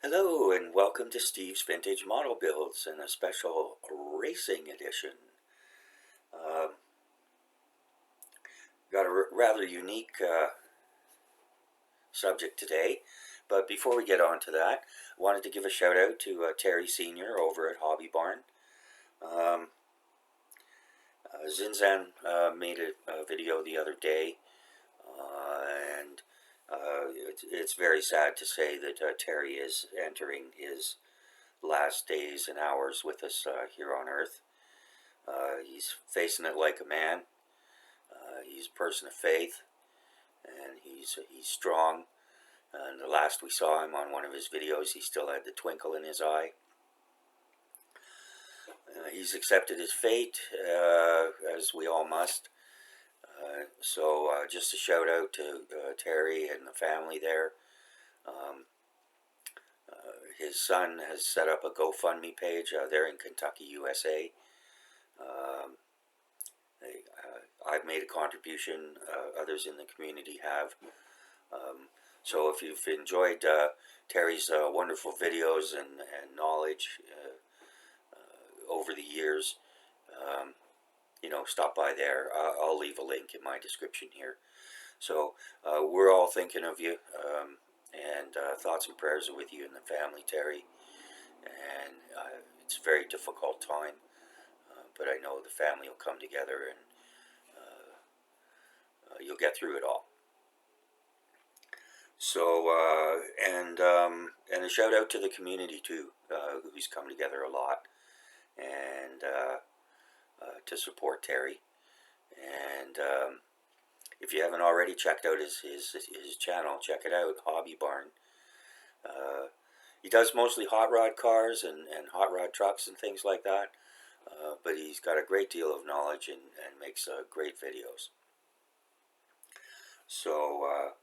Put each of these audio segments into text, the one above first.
Hello and welcome to Steve's Vintage Model Builds and a special racing edition. Um, got a rather unique subject today, but before we get on to that, I wanted to give a shout out to Terry Sr. over at Hobby Barn. Zinzan made a video the other day, and it's very sad to say that Terry is entering his last days and hours with us here on Earth. He's facing it like a man. He's a person of faith, and he's strong. And the last we saw him on one of his videos, he still had the twinkle in his eye. He's accepted his fate, as we all must. So just a shout out to Terry and the family there. His son has set up a GoFundMe page. They're in Kentucky, USA. I've made a contribution. Others in the community have. So if you've enjoyed Terry's wonderful videos and knowledge over the years, stop by there. I'll leave a link in my description here. So we're all thinking of you, and thoughts and prayers are with you and the family, Terry. And it's a very difficult time, but I know the family will come together and you'll get through it all. So and a shout out to the community too, who's come together a lot and to support Terry. And if you haven't already checked out his channel, check it out, Hobby Barn. He does mostly hot rod cars and hot rod trucks and things like that, but he's got a great deal of knowledge and makes great videos. So,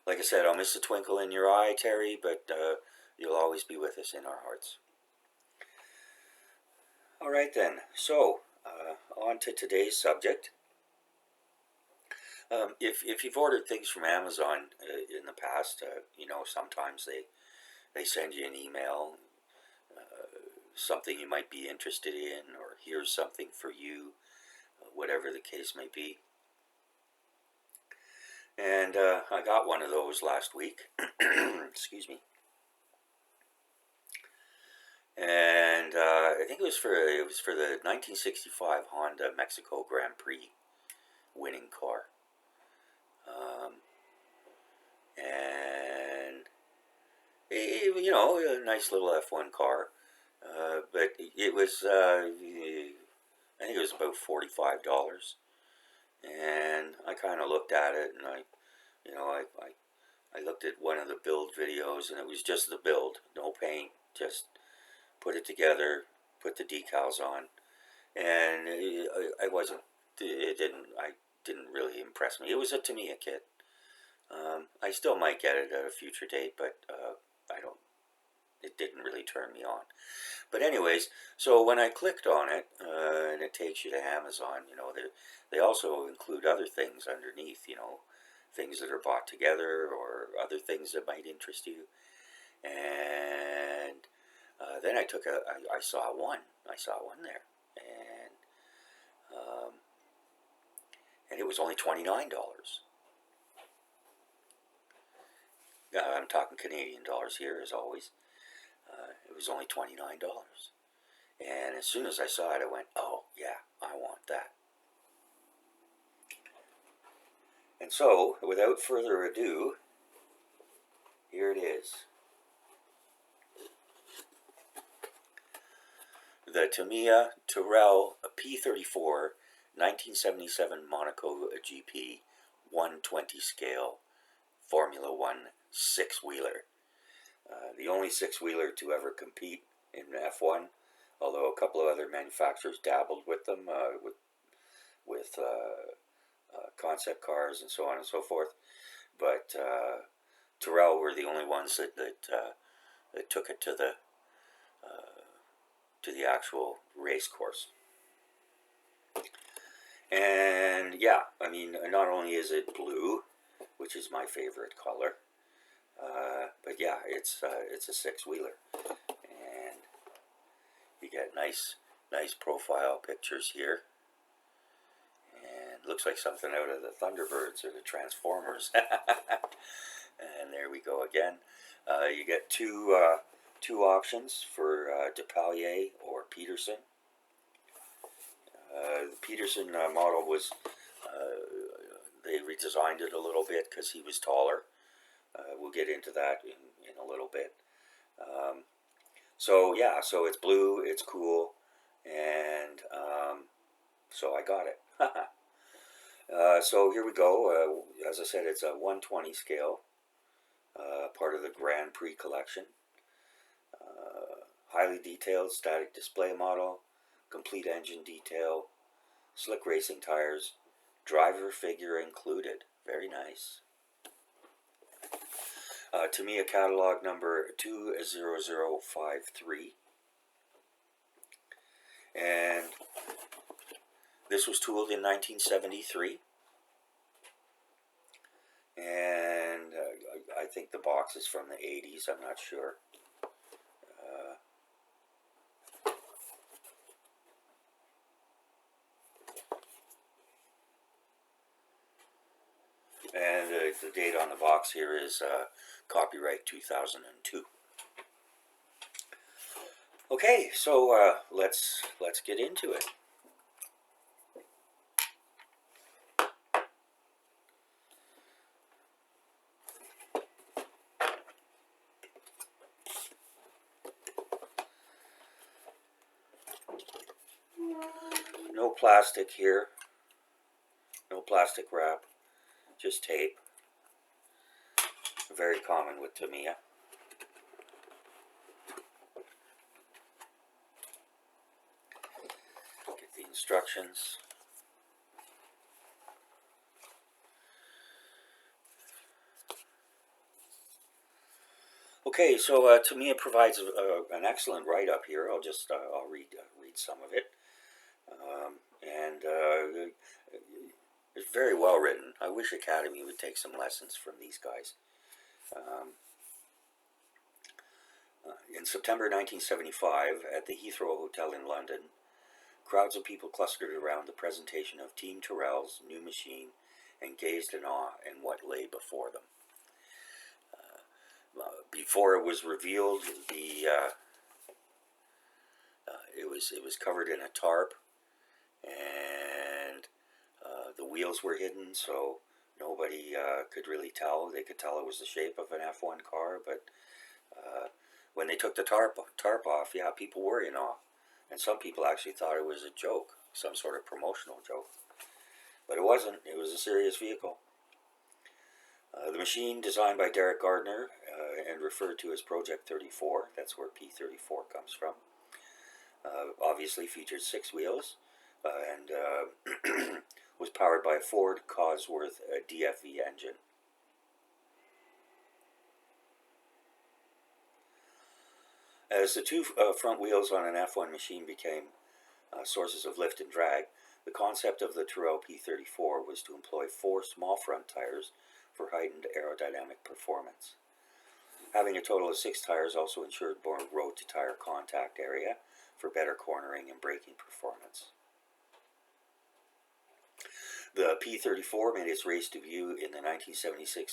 like I said, I'll miss the twinkle in your eye, Terry, but you'll always be with us in our hearts. All right then, so on to today's subject. If you've ordered things from Amazon in the past, sometimes they send you an email, something you might be interested in, or here's something for you, whatever the case may be. And I got one of those last week. Excuse me. And I think it was for the 1965 Honda Mexico Grand-Prix winning car. And a nice little F-1 car, but it was I think it was about $45. And I kind of looked at it, and I looked at one of the build videos, and it was just the build, no paint, just put it together, put the decals on, and it didn't really impress me. It was a Tamiya kit. I still might get it at a future date, but it didn't really turn me on. But anyways, so when I clicked on it, and it takes you to Amazon, they also include other things underneath, things that are bought together or other things that might interest you. And then I saw one there, and it was only $29. I'm talking Canadian dollars here, as always. It was only $29. And as soon as I saw it, I went, oh, yeah, I want that. And so, without further ado, here it is. The Tamiya Tyrrell P34 1977 Monaco GP 120 scale Formula One six-wheeler. The only six-wheeler to ever compete in F1, although a couple of other manufacturers dabbled with them, with concept cars and so on and so forth. But Tyrrell were the only ones that took it to the actual race course. And yeah, I mean, not only is it blue, which is my favorite color, but yeah, it's a six-wheeler, and you get nice profile pictures here, and looks like something out of the Thunderbirds or the Transformers. And there we go again. You get two options for Depalier or Peterson. The Peterson model was, they redesigned it a little bit because he was taller. We'll get into that in a little bit. So yeah, so it's blue, it's cool, and so I got it. So here we go. As I said, it's a 120 scale, part of the Grand-Prix collection. Highly detailed static display model, complete engine detail, slick racing tires, driver figure included. Very nice. Tamiya catalog number 20053. And this was tooled in 1973. And I think the box is from the 80s, I'm not sure. And the date on the box here is copyright 2002. Okay, so let's get into it. No plastic here, no plastic wrap, just tape. Very common with Tamiya. Get the instructions. Okay, so Tamiya provides an excellent write-up here. I'll read some of it, and it's very well written. I wish Academy would take some lessons from these guys. In September 1975, at the Heathrow Hotel in London, crowds of people clustered around the presentation of Team Tyrrell's new machine and gazed in awe at what lay before them. Before it was revealed, it was covered in a tarp, and the wheels were hidden, so nobody could really tell. They could tell it was the shape of an F1 car, but when they took the tarp off, yeah, people were in awe. And some people actually thought it was a joke, some sort of promotional joke. But it wasn't. It was a serious vehicle. The machine, designed by Derek Gardner and referred to as Project 34, that's where P34 comes from, obviously featured 6 wheels and was powered by a Ford Cosworth DFV engine. As the 2 front wheels on an F1 machine became sources of lift and drag, the concept of the Tyrrell P34 was to employ 4 small front tires for heightened aerodynamic performance. Having a total of 6 tires also ensured more road-to-tire contact area for better cornering and braking performance. The P34 made its race debut in the 1976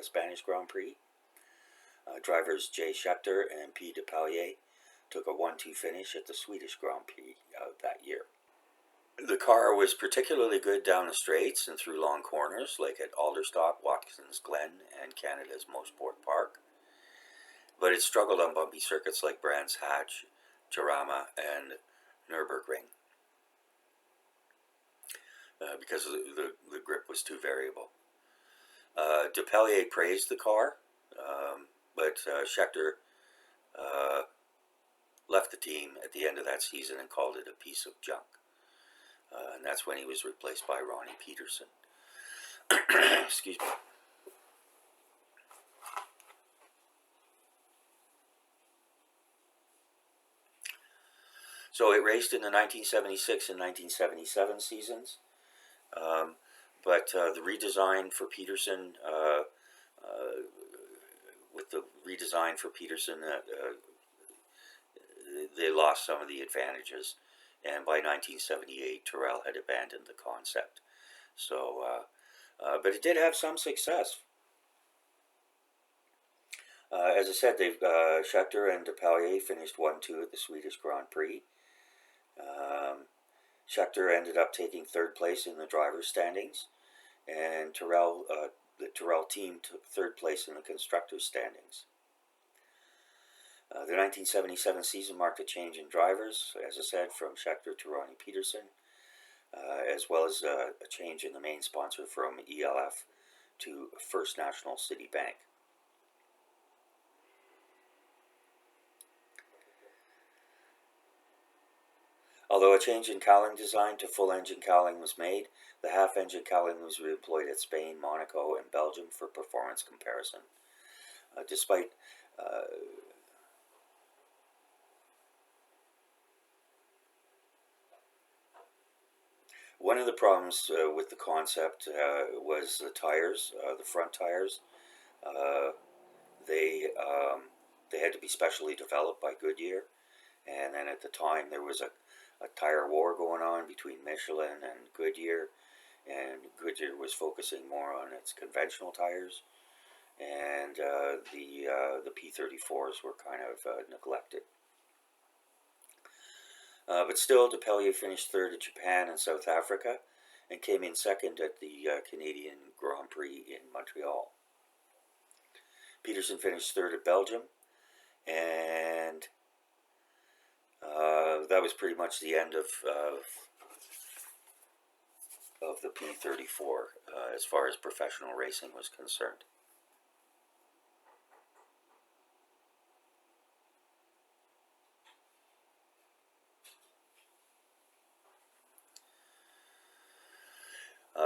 Spanish Grand-Prix. Drivers J. Schechter and P. Depalier took a 1-2 finish at the Swedish Grand Prix that year. The car was particularly good down the straights and through long corners, like at Alderstock, Watkins Glen, and Canada's Mosport Park. But it struggled on bumpy circuits like Brands Hatch, Jarama, and Nürburgring, because the grip was too variable. Depalier praised the car, but Schechter left the team at the end of that season and called it a piece of junk. And that's when he was replaced by Ronnie Peterson. Excuse me. So it raced in the 1976 and 1977 seasons, but the redesign for Peterson with the redesign for Peterson, they lost some of the advantages, and by 1978, Tyrrell had abandoned the concept. So, but it did have some success. As I said, they've Scheckter and Depailler finished 1-2 at the Swedish Grand-Prix. Scheckter ended up taking third place in the driver's standings, and the Tyrrell team took third place in the constructor's standings. The 1977 season marked a change in drivers, as I said, from Scheckter to Ronnie Peterson, as well as a change in the main sponsor from ELF to First National City Bank. Although a change in cowling design to full engine cowling was made, the half engine cowling was reemployed at Spain, Monaco, and Belgium for performance comparison. Despite one of the problems with the concept was the tires, the front tires. They had to be specially developed by Goodyear, and then at the time there was a tire war going on between Michelin and Goodyear, and Goodyear was focusing more on its conventional tires, and the P34s were kind of neglected. But still, Depailler finished third at Japan and South Africa, and came in second at the Canadian Grand Prix in Montreal. Peterson finished third at Belgium, and that was pretty much the end of the P34 as far as professional racing was concerned.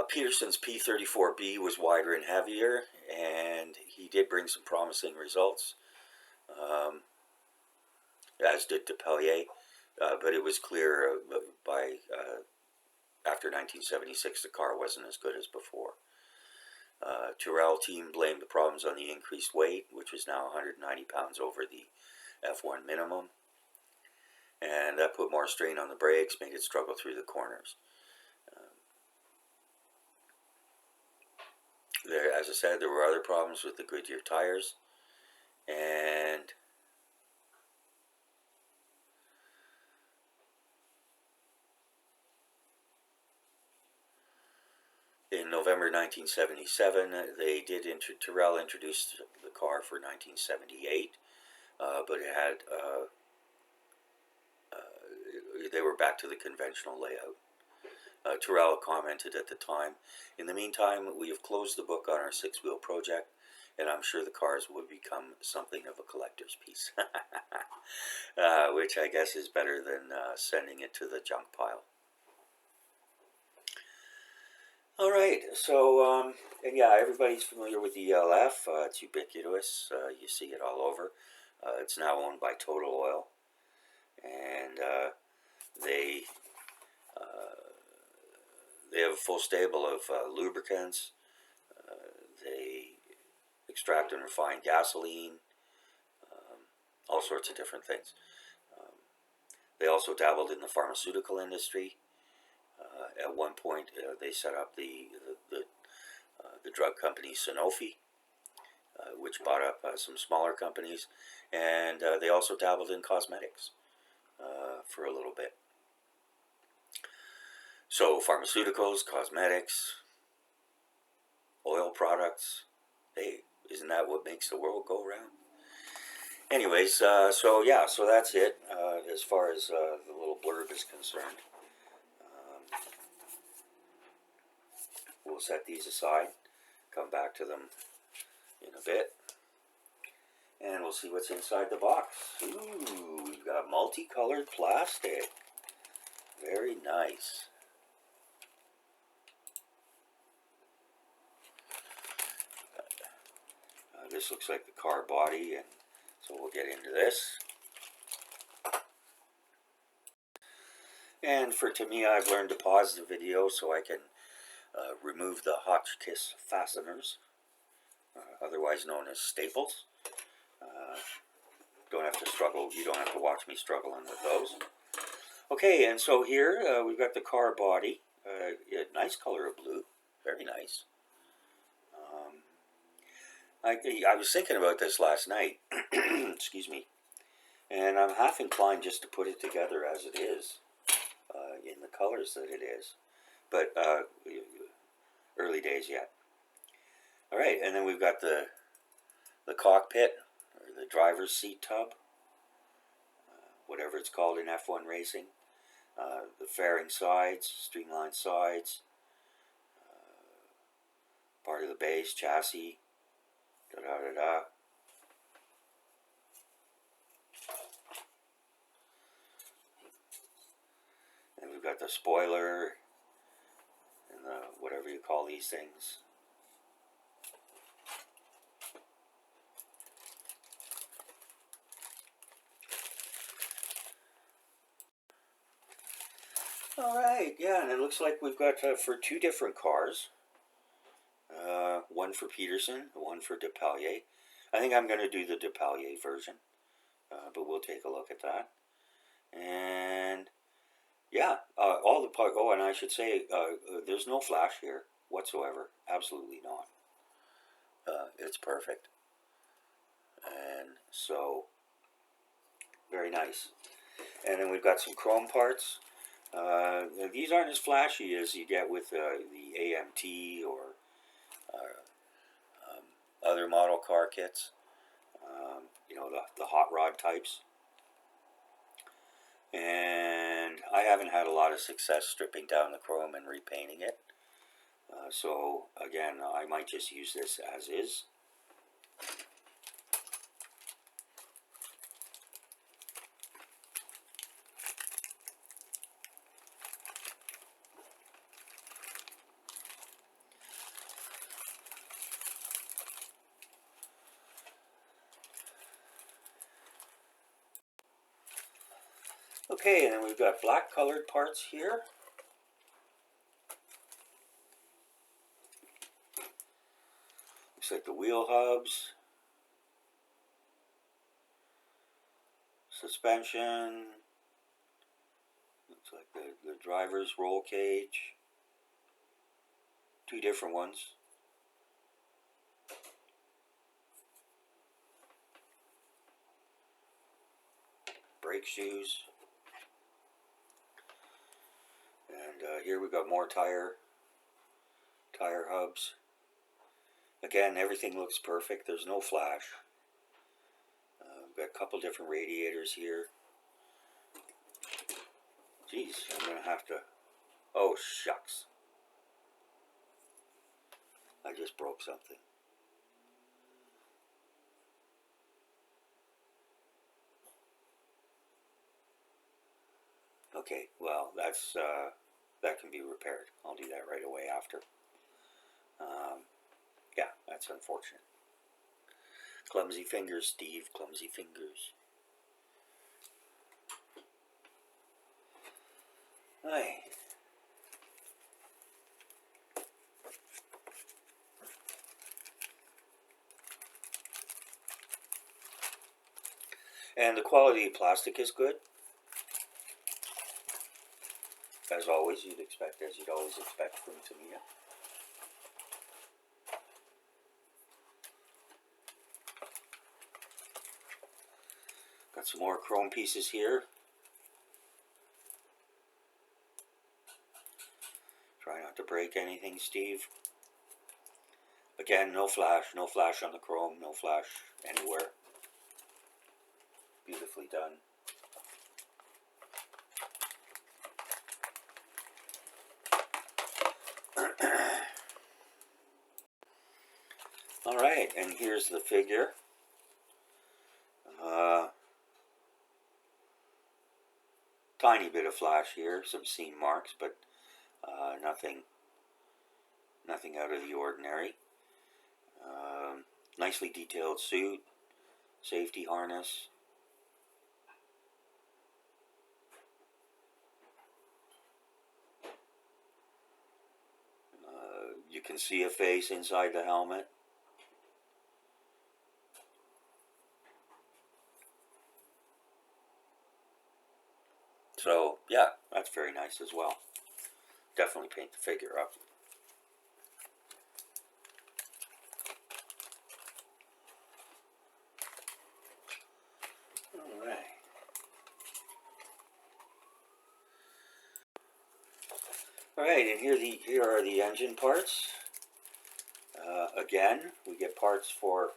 Peterson's P34B was wider and heavier, and he did bring some promising results, as did Depailler, but it was clear by after 1976 the car wasn't as good as before. Tyrrell team blamed the problems on the increased weight, which was now 190 pounds over the F1 minimum, and that put more strain on the brakes, made it struggle through the corners. As I said, there were other problems with the Goodyear tires, and in November 1977, Tyrrell introduced the car for 1978, but it had they were back to the conventional layout. Tyrrell commented at the time, "In the meantime, we have closed the book on our six-wheel project, and I'm sure the cars will become something of a collector's piece." Which I guess is better than sending it to the junk pile. Alright, so, and yeah, everybody's familiar with the ELF. It's ubiquitous. You see it all over. It's now owned by Total Oil, and they have a full stable of lubricants. They extract and refine gasoline, all sorts of different things. They also dabbled in the pharmaceutical industry. At one point, they set up the drug company Sanofi, which bought up some smaller companies, and they also dabbled in cosmetics for a little bit. So pharmaceuticals, cosmetics, oil products, hey, isn't that what makes the world go round? Anyways, so yeah, so that's it as far as the little blurb is concerned. We'll set these aside, come back to them in a bit, and we'll see what's inside the box. Ooh, we've got multicolored plastic. Very nice. This looks like the car body, and so we'll get into this. And for Tamiya, I've learned to pause the video so I can remove the Hotchkiss fasteners, otherwise known as staples. don't have to struggle. You don't have to watch me struggling with those. Okay, and so here we've got the car body. Yeah, nice color of blue. Very nice. I was thinking about this last night. Excuse me. And I'm half inclined just to put it together as it is, in the colors that it is. But early days yet. All right, and then we've got the cockpit, or the driver's seat tub, whatever it's called in F1 racing. The fairing sides, streamlined sides, part of the base, chassis, da-da-da-da. And we've got the spoiler, and the whatever you call these things. Alright, yeah, and it looks like we've got for two different cars. One for Peterson, one for DePallier. I think I'm going to do the DePallier version, but we'll take a look at that. And yeah, all the parts. Oh, and I should say, there's no flash here whatsoever. Absolutely not. It's perfect. And so, very nice. And then we've got some chrome parts. These aren't as flashy as you get with the AMT or other model car kits. You know, the hot rod types. And I haven't had a lot of success stripping down the chrome and repainting it. So again, I might just use this as is. Okay, and then we've got black colored parts here. Looks like the wheel hubs, suspension, looks like the driver's roll cage, two different ones. Brake shoes. And here we've got more tire hubs. Again, everything looks perfect. There's no flash. We've got a couple different radiators here. Geez, I'm going to have to... Oh, shucks. I just broke something. Okay, well, that's that can be repaired. I'll do that right away after. Yeah, that's unfortunate. Clumsy fingers, Steve. Clumsy fingers. Aye. And the quality of plastic is good. As always, you'd always expect from Tamiya. Got some more chrome pieces here. Try not to break anything, Steve. Again, no flash on the chrome, no flash anywhere. Beautifully done. Alright, and here's the figure. Tiny bit of flash here, some seam marks, but nothing out of the ordinary. Nicely detailed suit, safety harness. You can see a face inside the helmet. So yeah, that's very nice as well. Definitely paint the figure up. All right. All right, and here are the engine parts. Again, we get parts for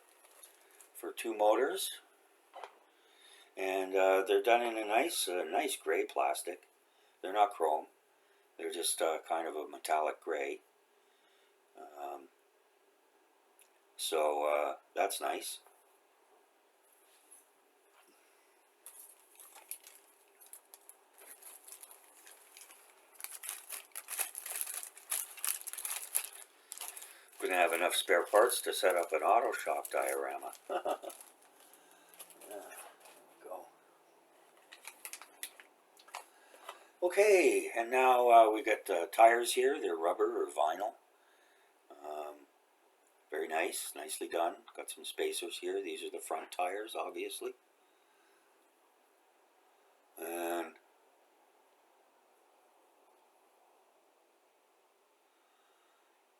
two motors, and they're done in a nice gray plastic. They're not chrome. They're just kind of a metallic gray. So that's nice. We're going to have enough spare parts to set up an auto shop diorama. Go. Okay, and now we got tires here. They're rubber or vinyl. Very nice, nicely done. Got some spacers here. These are the front tires, obviously. And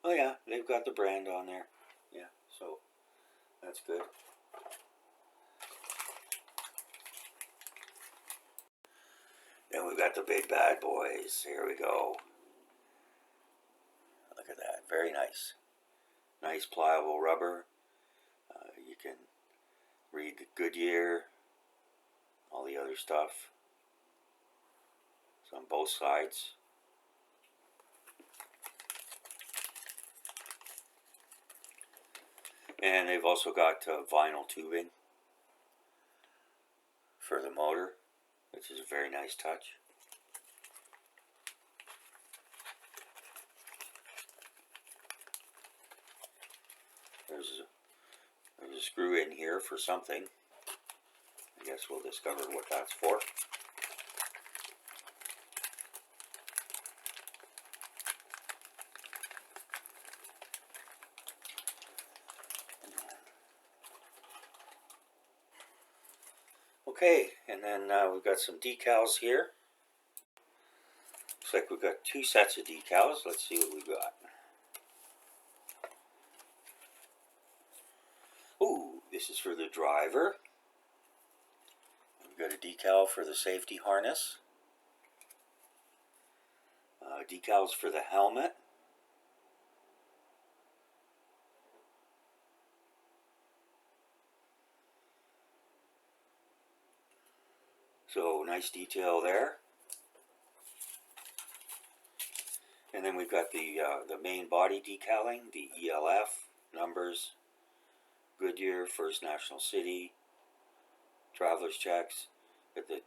oh yeah, they've got the brand on there. Yeah, so that's good. Then we've got the big bad boys. Here we go. Look at that. Very nice. Nice pliable rubber. You can read the Goodyear, all the other stuff. It's on both sides. And they've also got vinyl tubing for the motor, which is a very nice touch. There's a screw in here for something. I guess we'll discover what that's for. Okay, and then we've got some decals here. Looks like we've got two sets of decals. Let's see what we've got. Ooh, this is for the driver. We've got a decal for the safety harness. Decals for the helmet. So nice detail there. And then we've got the main body decaling, the ELF numbers, Goodyear, First National City, traveler's checks, got the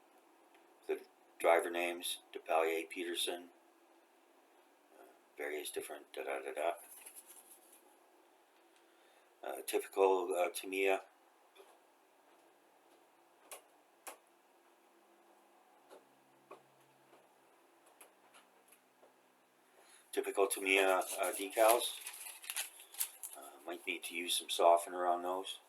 driver names, DePallier, Peterson, various different da-da-da-da. Typical Tamiya. Typical Tamiya decals. Might need to use some softener on those.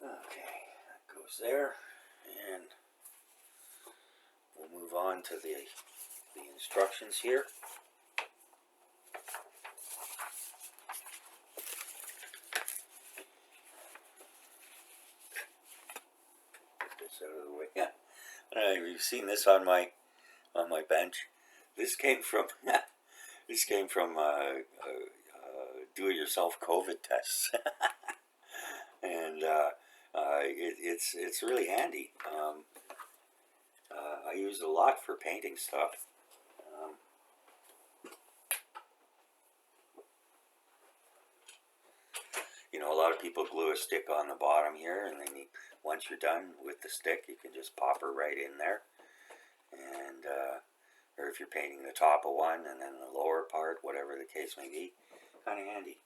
Okay, that goes there, and we'll move on to the instructions here. Out of the way. Yeah, you've seen this on my bench. This came from do-it-yourself COVID tests, and it's really handy. I use it a lot for painting stuff. You know, a lot of people glue a stick on the bottom here, and then once you're done with the stick, you can just pop her right in there. And or if you're painting the top of one and then the lower part, whatever the case may be, kind of handy.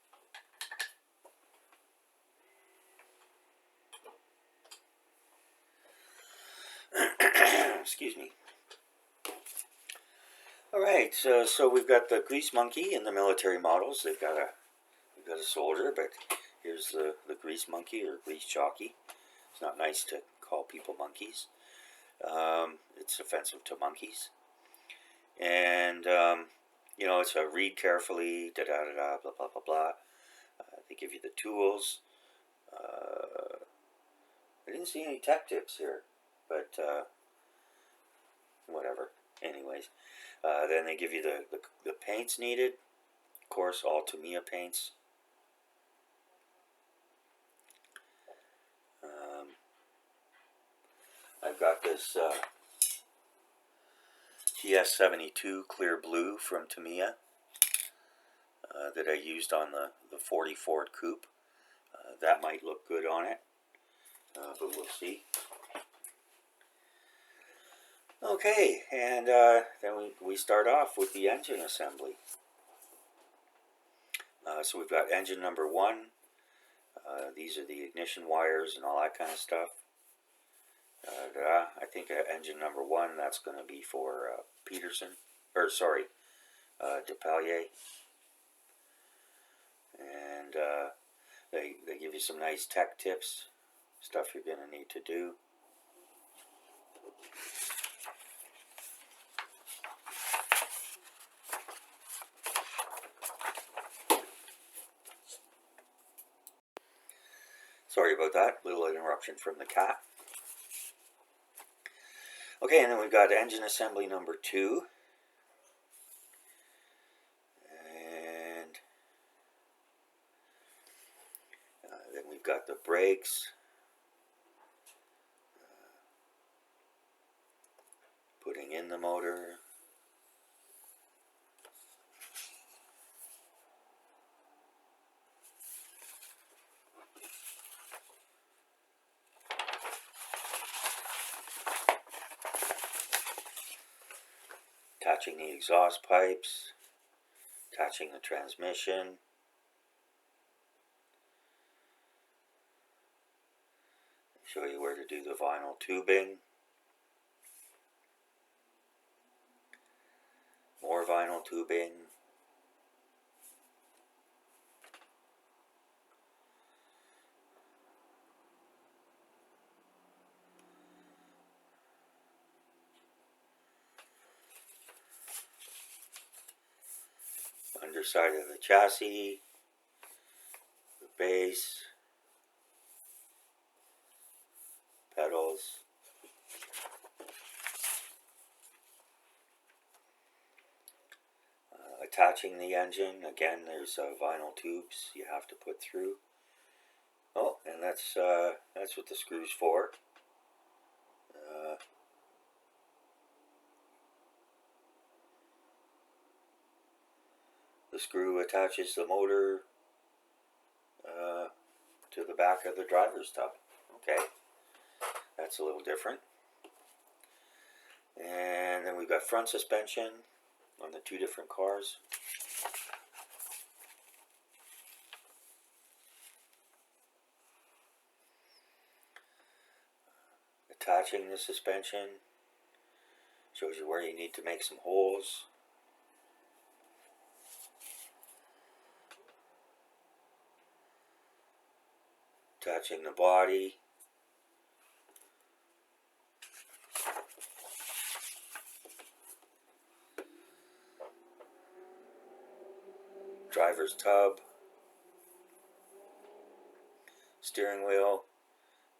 Excuse me. Alright, so we've got the grease monkey in the military models. We've got a soldier, but here's the grease monkey or grease jockey. It's not nice to call people monkeys. It's offensive to monkeys. And, you know, it's a read carefully, da-da-da-da, blah, blah, blah, blah. They give you the tools. I didn't see any tech tips here, but whatever. Anyways, then they give you the paints needed. Of course, all Tamiya paints. I've got this TS72 clear blue from Tamiya that I used on the 40 Ford Coupe. That might look good on it, but we'll see. Okay, and then we start off with the engine assembly. So we've got engine number 1. These are the ignition wires and all that kind of stuff. I think engine number 1, that's going to be for Peterson, or sorry, DePalier. And they give you some nice tech tips, stuff you're going to need to do. Sorry about that, little interruption from the cat. Okay, and then we've got engine assembly number 2. And then we've got the brakes. Putting in the motor. Attaching the exhaust pipes, attaching the transmission, show you where to do the vinyl tubing, more vinyl tubing, underside of the chassis, the base, pedals, attaching the engine. Again, there's vinyl tubes you have to put through. Oh, and that's what the screw's for. The screw attaches the motor to the back of the driver's tub. Okay, that's a little different. And then we've got front suspension on the 2 different cars. Attaching the suspension shows you where you need to make some holes. Attaching the body. Driver's tub. Steering wheel.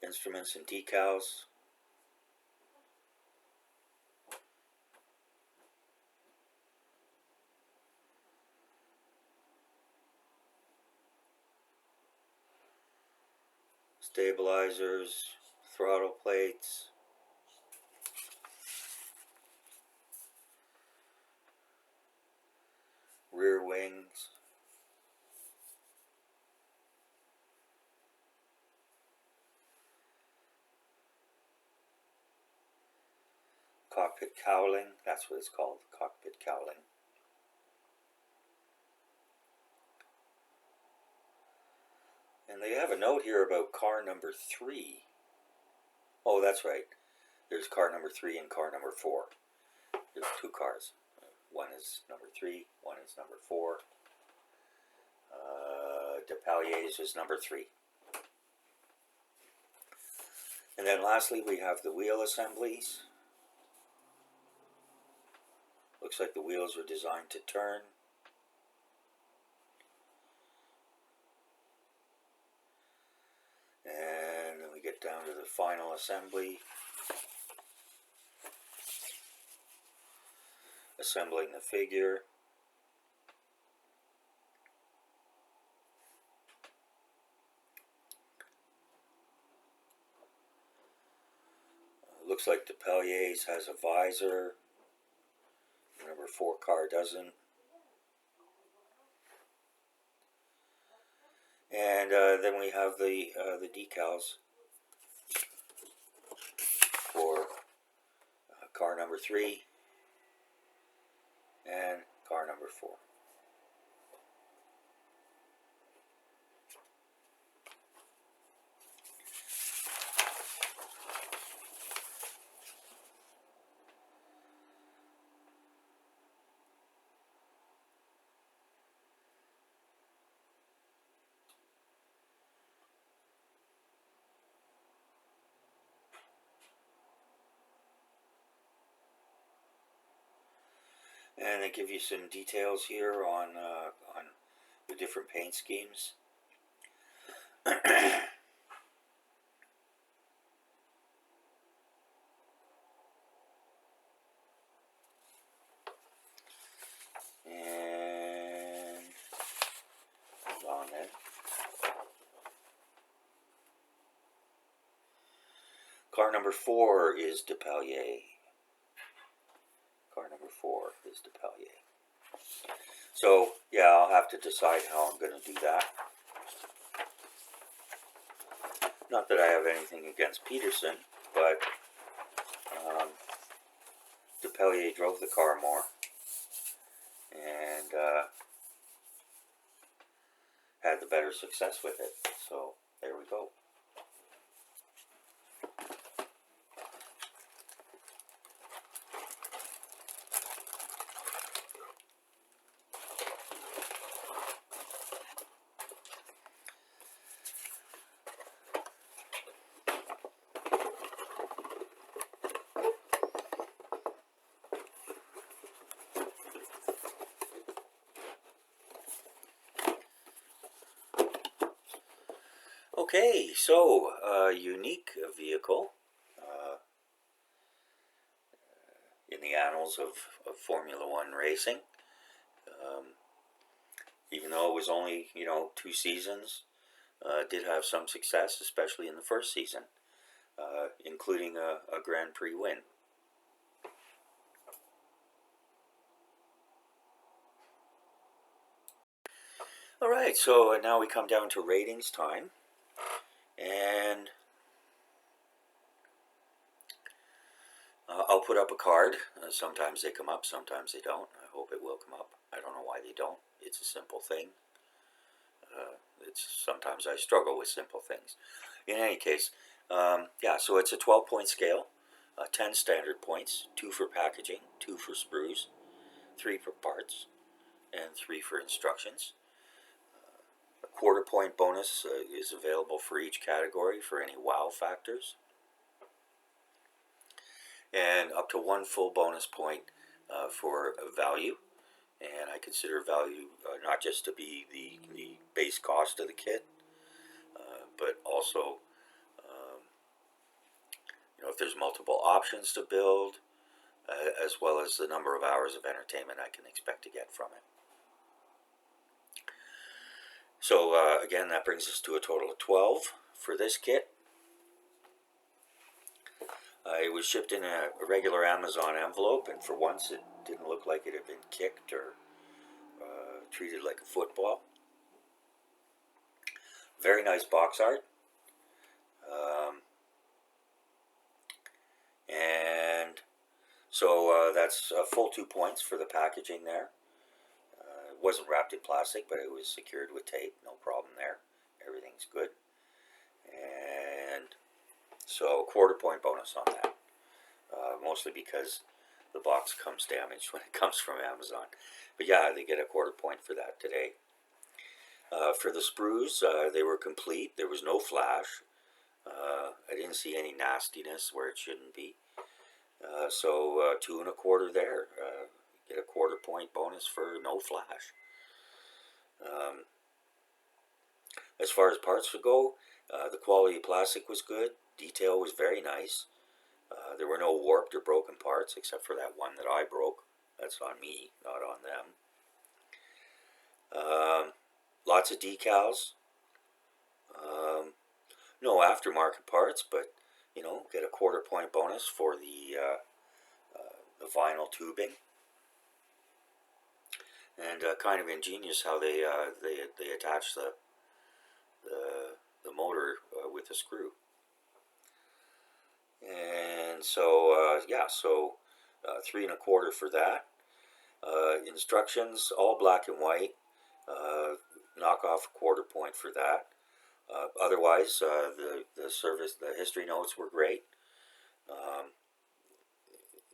Instruments and decals. Stabilizers, throttle plates, rear wings, cockpit cowling, that's what it's called, cockpit cowling. And they have a note here about car number 3. Oh, that's right. There's car number 3 and car number 4. There's 2 cars. one is number 3, one is number 4. Depalier's is number 3. And then lastly, we have the wheel assemblies. Looks like the wheels are designed to turn. And then we get down to the final assembly. Assembling the figure. Looks like Depalier's has a visor. Number 4 car doesn't. And then we have the decals for car number 3 and car number 4. And they give you some details here on the different paint schemes. And hold on then. Car number 4 is Depalier. Car number 4 is Depalier. So, yeah, I'll have to decide how I'm going to do that. Not that I have anything against Peterson, but Depalier drove the car more and had the better success with it. So, there we go. Okay, so unique vehicle in the annals of Formula One racing. Even though it was only 2 seasons, did have some success, especially in the first season, including a Grand-Prix win. Alright, so now we come down to ratings time. And I'll put up a card. Sometimes they come up, sometimes they don't. I hope it will come up. I don't know why they don't. It's a simple thing. Sometimes I struggle with simple things. In any case, yeah, so it's a 12-point scale. 10 standard points, 2 for packaging, 2 for sprues, 3 for parts, and 3 for instructions. A quarter-point bonus is available for each category for any wow factors. And up to 1 full bonus point for value. And I consider value not just to be the base cost of the kit, but also if there's multiple options to build, as well as the number of hours of entertainment I can expect to get from it. So again, that brings us to a total of 12 for this kit. It was shipped in a regular Amazon envelope, and for once it didn't look like it had been kicked or treated like a football. Very nice box art. And so that's a full 2 points for the packaging there. It wasn't wrapped in plastic, but it was secured with tape. No problem there. Everything's good. And so quarter point bonus on that. Mostly because the box comes damaged when it comes from Amazon. But yeah, they get a quarter point for that today. For the sprues, they were complete. There was no flash. I didn't see any nastiness where it shouldn't be. So 2 1/4 there. Get a quarter point bonus for no flash. As far as parts would go, the quality of plastic was good. Detail was very nice. There were no warped or broken parts except for that one that I broke. That's on me, not on them. Lots of decals. No aftermarket parts, but you know, get a quarter point bonus for the vinyl tubing. And kind of ingenious how they attach the motor with a screw. And so yeah, so 3 1/4 for that. Instructions all black and white. Knock off a quarter point for that. Otherwise, the history notes were great.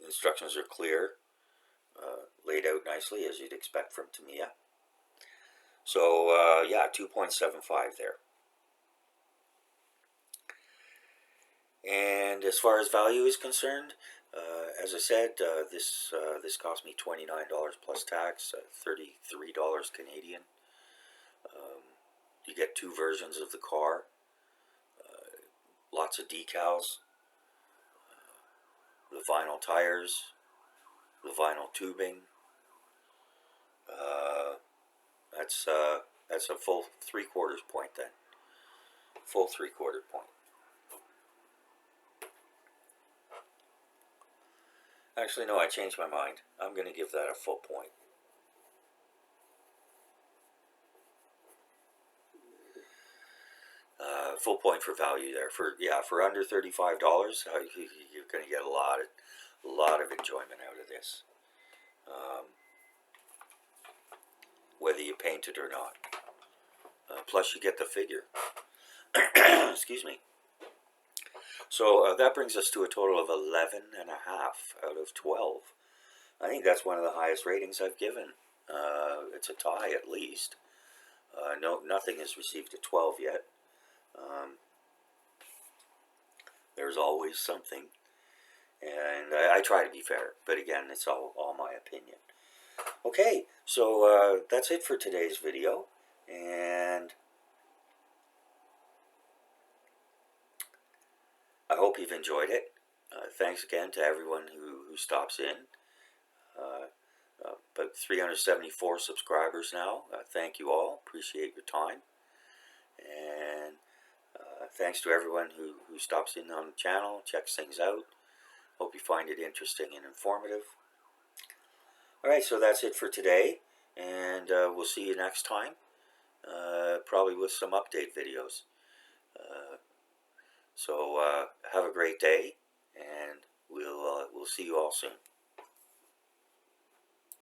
Instructions are clear, laid out nicely as you'd expect from Tamiya. So yeah, 2.75 there. And as far as value is concerned, as I said, this cost me $29 plus tax, $33 Canadian. You get 2 versions of the car, lots of decals, the vinyl tires, the vinyl tubing. That's a full 3/4 point then. Full 3/4 point. Actually, no, I changed my mind. I'm going to give that a full point. Full point for value there. For under $35, you're going to get a lot of enjoyment out of this. Whether you paint it or not. Plus, you get the figure. Excuse me. So that brings us to a total of 11.5 out of 12. I think that's one of the highest ratings I've given. It's a tie at least. No, nothing has received a 12 yet. There's always something, and I try to be fair, but again, it's all my opinion. Okay, so that's it for today's video, and I hope you've enjoyed it. Thanks again to everyone who stops in. About 374 subscribers now. Thank you all. Appreciate your time. And thanks to everyone who stops in on the channel, checks things out. Hope you find it interesting and informative. Alright, so that's it for today. And we'll see you next time. Probably with some update videos. So have a great day, and we'll see you all soon.